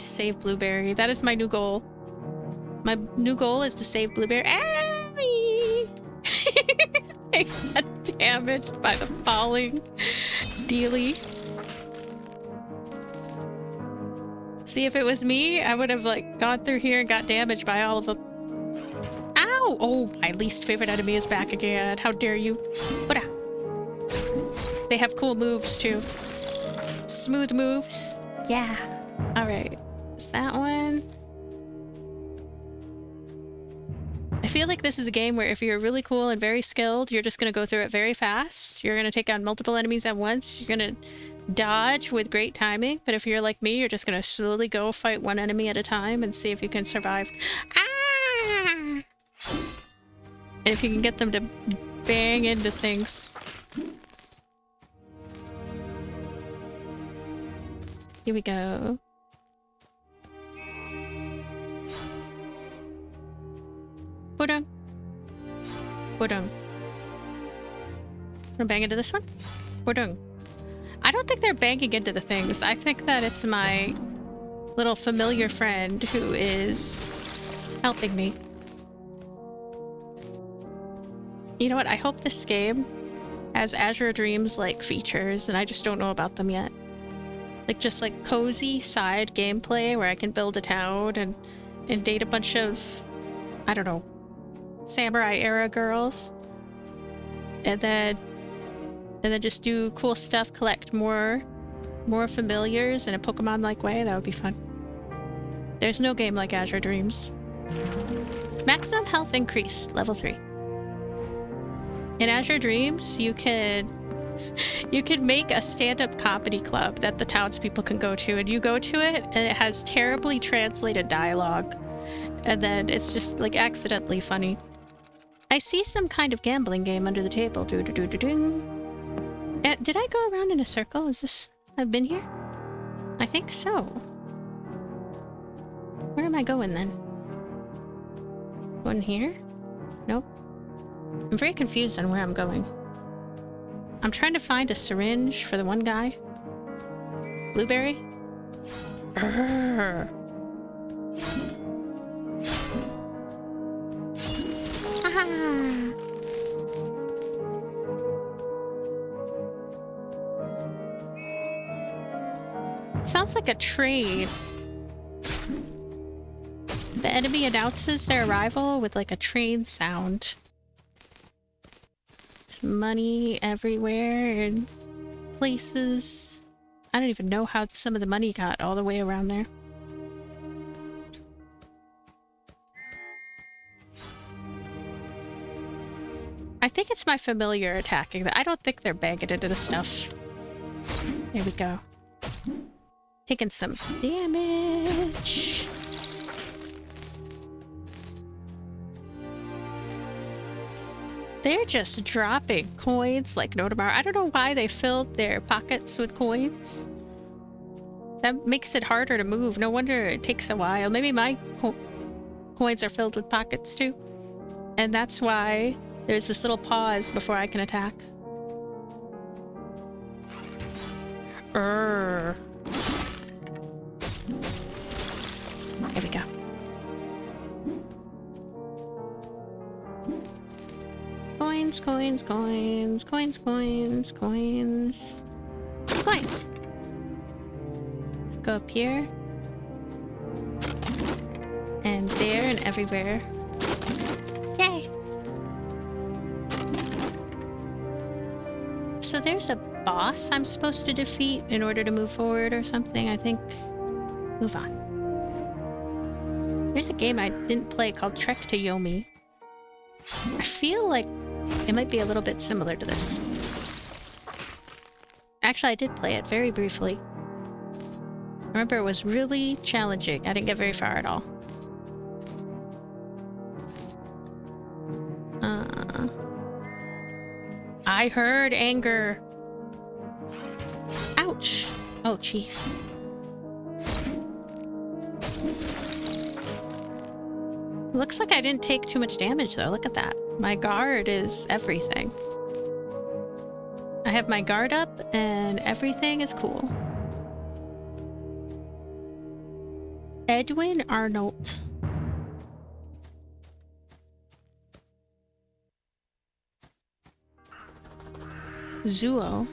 Speaker 1: save Blueberry. That is my new goal. My new goal is to save Blueberry. I got damaged by the falling dealie. See, if it was me, I would have like gone through here and got damaged by all of them. Ow! Oh, my least favorite enemy is back again. How dare you? What? They have cool moves too. Smooth moves. Yeah. All right. Is that one? I feel like this is a game where if you're really cool and very skilled, you're just going to go through it very fast. You're going to take on multiple enemies at once. You're going to dodge with great timing. But if you're like me, you're just going to slowly go fight one enemy at a time and see if you can survive. Ah! And if you can get them to bang into things. Here we go. Budung. Budung. We're bang into this one? Budung. I don't think they're banging into the things. I think that it's my little familiar friend who is helping me. You know what? I hope this game has Azure Dreams like features and I just don't know about them yet. Like just like cozy side gameplay where I can build a town and date a bunch of, I don't know, samurai era girls. And then just do cool stuff, collect more familiars in a Pokemon-like way. That would be fun. There's no game like Azure Dreams. Maximum health increased, level 3. In Azure Dreams, you could make a stand-up comedy club that the townspeople can go to, and you go to it, and it has terribly translated dialogue, and then it's just like accidentally funny. I see some kind of gambling game under the table. Did I go around in a circle? Is this... I've been here? I think so. Where am I going then? Going here? Nope. I'm very confused on where I'm going. I'm trying to find a syringe for the one guy. Blueberry? Haha. It sounds like a train. The enemy announces their arrival with like a train sound. There's money everywhere and places. I don't even know how some of the money got all the way around there. I think it's my familiar attacking. I don't think they're banging into the stuff. Here we go. Taking some damage. They're just dropping coins like no tomorrow. I don't know why they filled their pockets with coins. That makes it harder to move. No wonder it takes a while. Maybe my coins are filled with pockets too. And that's why there's this little pause before I can attack. Here we go. Coins, coins, coins, coins, coins, coins. Coins! Go up here. And there and everywhere. Yay! So there's a boss I'm supposed to defeat in order to move forward or something, I think. Move on. There's a game I didn't play called Trek to Yomi. I feel like it might be a little bit similar to this. Actually, I did play it very briefly. remember it was really challenging. I didn't get very far at all. I heard anger. Ouch. Oh, jeez. Looks like I didn't take too much damage, though. Look at that. My guard is everything. I have my guard up, and everything is cool. Edwin Arnold. Zuo.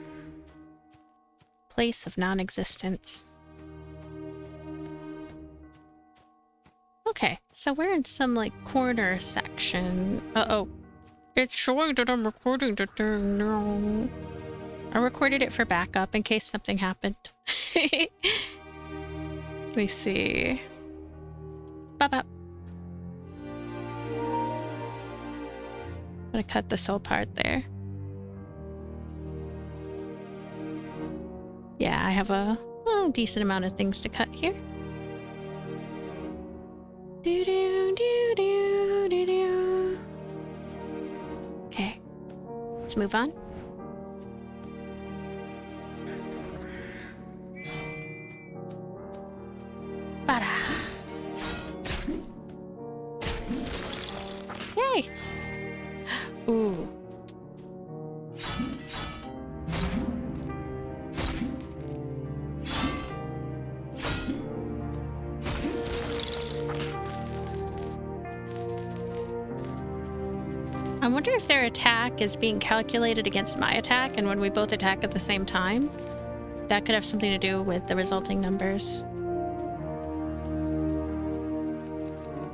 Speaker 1: Place of non-existence. Okay, so we're in some, like, corner section. Uh-oh. It's showing that I'm recording the thing. No. I recorded it for backup in case something happened. Let me see. Bop. I'm gonna cut this whole part there. Yeah, I have a decent amount of things to cut here. Okay, let's move on. Bada. Yay! Ooh. I wonder if their attack is being calculated against my attack, and when we both attack at the same time, that could have something to do with the resulting numbers.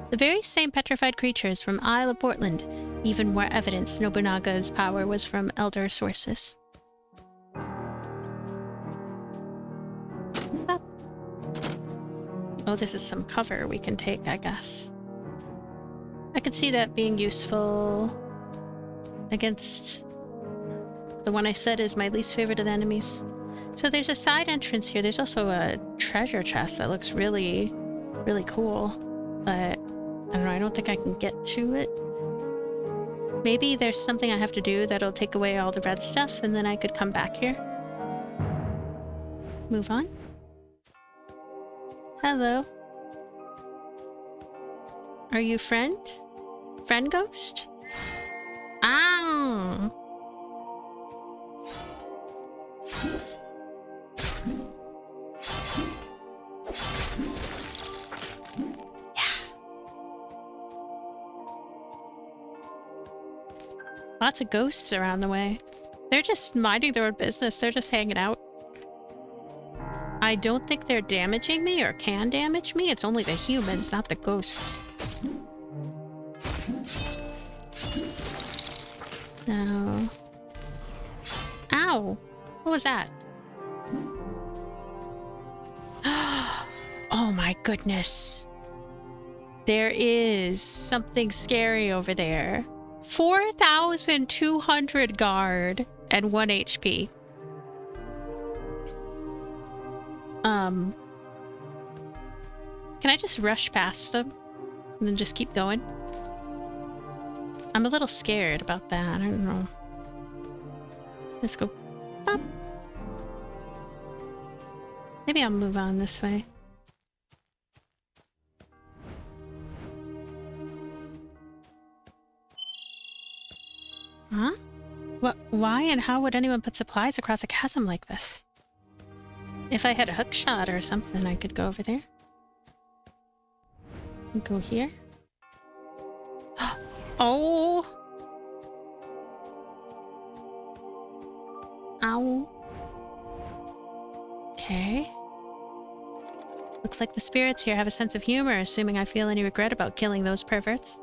Speaker 1: The very same petrified creatures from Isle of Portland, even more evidence Nobunaga's power was from elder sources. Ah. Oh, this is some cover we can take, I guess. I could see that being useful against the one I said is my least favorite of the enemies. So there's a side entrance here. There's also a treasure chest that looks really, really cool. But I don't know, I don't think I can get to it. Maybe there's something I have to do that'll take away all the red stuff, and then I could come back here. Move on. Hello. Are you friend? Friend ghost? Ow! Lots of ghosts around the way. They're just minding their own business. They're just hanging out. I don't think they're damaging me or can damage me. It's only the humans, not the ghosts. No. Ow! What was that? Oh my goodness. There is something scary over there. 4,200 guard and 1 HP. Can I just rush past them and then just keep going? I'm a little scared about that. I don't know. Let's go. Up. Maybe I'll move on this way. Huh? What? Why and how would anyone put supplies across a chasm like this? If I had a hook shot or something, I could go over there. Go here. Oh! Ow. Okay. Looks like the spirits here have a sense of humor, assuming I feel any regret about killing those perverts.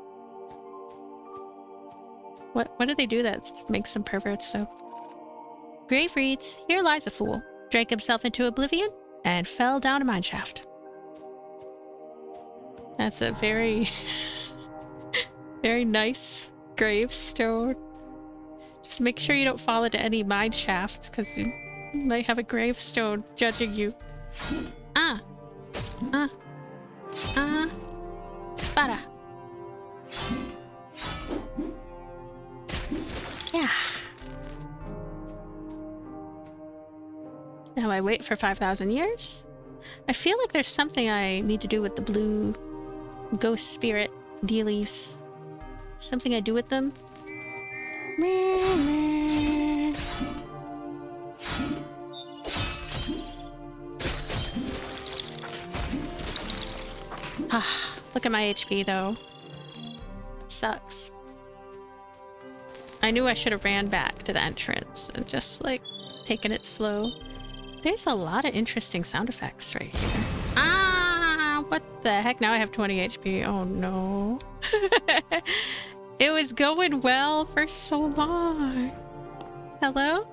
Speaker 1: What do they do that makes them perverts, though? Grave reads, "Here lies a fool. Drank himself into oblivion and fell down a mineshaft." That's a very, very nice gravestone. Just make sure you don't fall into any mine shafts, because you might have a gravestone judging you. Ah, Para. Yeah. Now I wait for 5,000 years? I feel like there's something I need to do with the blue ghost spirit dealies. Something I do with them. Look at my HP though. Sucks. I knew I should have ran back to the entrance and just like taken it slow. There's a lot of interesting sound effects right here. Ah, what the heck? Now I have 20 HP. Oh no. It was going well for so long. Hello?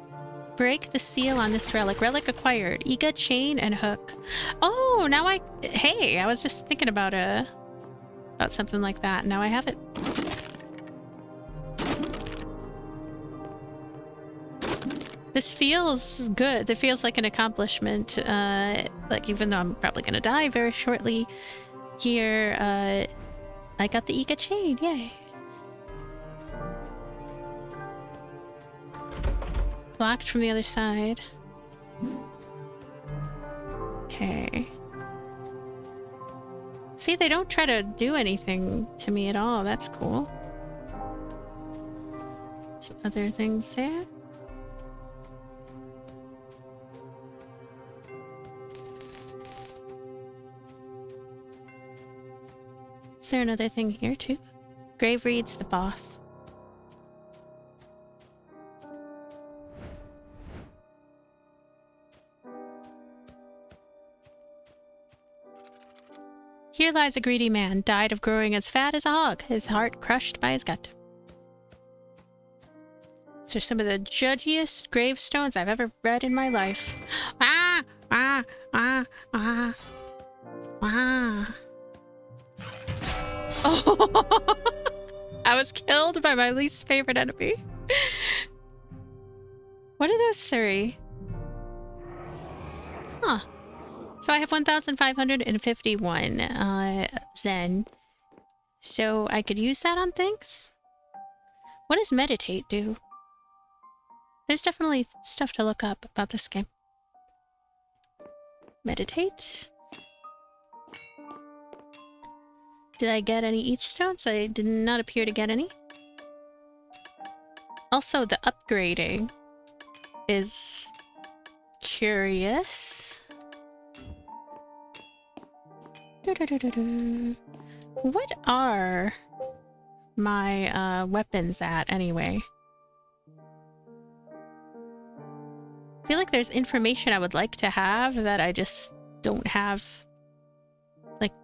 Speaker 1: Break the seal on this relic. Relic acquired. Ega, chain, and hook. Oh, now hey, I was just thinking about something like that. Now I have it. This feels good. It feels like an accomplishment. Like, even though I'm probably gonna die very shortly here, I got the Ega chain. Yay. Blocked from the other side. Okay. See, they don't try to do anything to me at all. That's cool. Some other things there. Is there another thing here too? Grave reads the boss. Here lies a greedy man, died of growing as fat as a hog, his heart crushed by his gut. These are some of the judgiest gravestones I've ever read in my life. Ah! Ah! Ah! Ah! Ah! Oh! I was killed by my least favorite enemy. What are those three? Huh. So I have 1,551 Zen. So I could use that on things? What does meditate do? There's definitely stuff to look up about this game. Meditate? Did I get any ETH stones? I did not appear to get any. Also, the upgrading is curious. What are my weapons at anyway? I feel like there's information I would like to have that I just don't have. Like,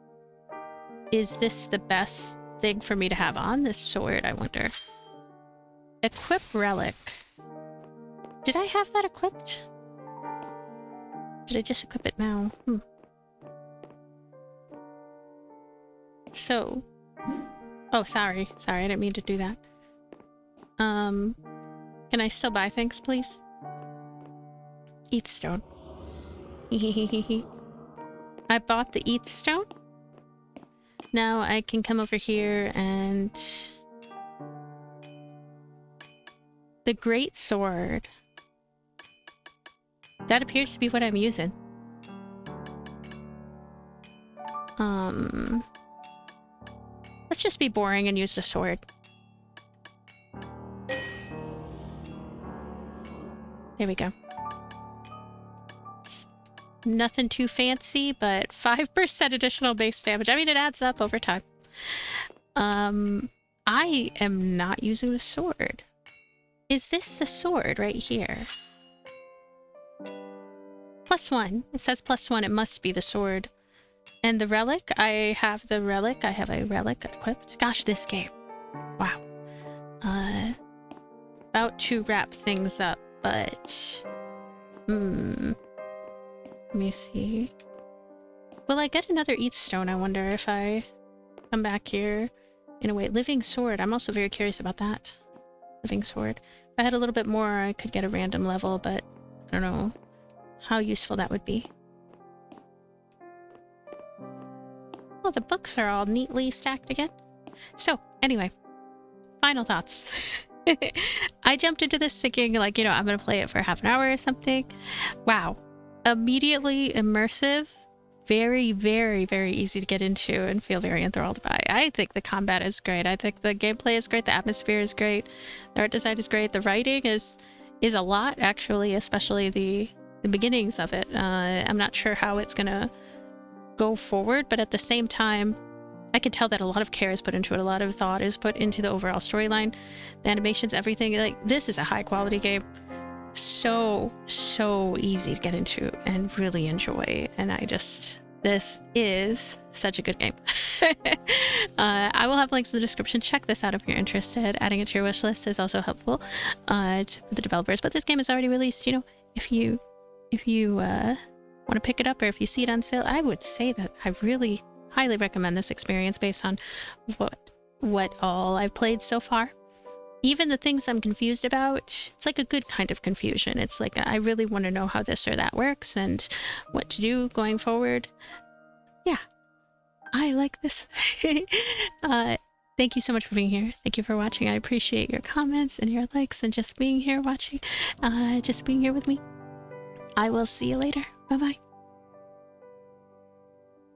Speaker 1: is this the best thing for me to have on this sword, I wonder? Equip relic. Did I have that equipped? Did I just equip it now? So, oh, sorry, I didn't mean to do that. Can I still buy things, please? ETH stone. I bought the ETH stone. Now I can come over here and... The great sword. That appears to be what I'm using. Let's just be boring and use the sword. There we go. It's nothing too fancy, but 5% additional base damage. I mean, it adds up over time. I am not using the sword. Is this the sword right here? +1. It says +1. It must be the sword. And the relic, I have the relic. I have a relic equipped. Gosh, this game. Wow. About to wrap things up, but... Let me see. Will I get another ETH stone, I wonder, if I come back here? In a way, living sword. I'm also very curious about that. Living sword. If I had a little bit more, I could get a random level, but I don't know how useful that would be. Oh, the books are all neatly stacked again. So, anyway, final thoughts. I jumped into this thinking, like, you know, I'm going to play it for half an hour or something. Wow. Immediately immersive. Very, very, very easy to get into and feel very enthralled by. I think the combat is great. I think the gameplay is great. The atmosphere is great. The art design is great. The writing is a lot, actually, especially the beginnings of it. I'm not sure how it's going to go forward, but at the same time, I can tell that a lot of care is put into it. A lot of thought is put into the overall storyline, the animations, everything. Like, this is a high quality game. So easy to get into and really enjoy. And this is such a good game. I will have links in the description. Check this out if you're interested. Adding it to your wish list is also helpful for the developers. But this game is already released. You know, if you want to pick it up, or if you see it on sale, I would say that I really highly recommend this experience based on what all I've played so far. Even the things I'm confused about, it's like a good kind of confusion. It's like, I really want to know how this or that works and what to do going forward. Yeah, I like this. Thank you so much for being here. Thank you for watching. I appreciate your comments and your likes and just being here watching, just being here with me. I will see you later. Bye-bye.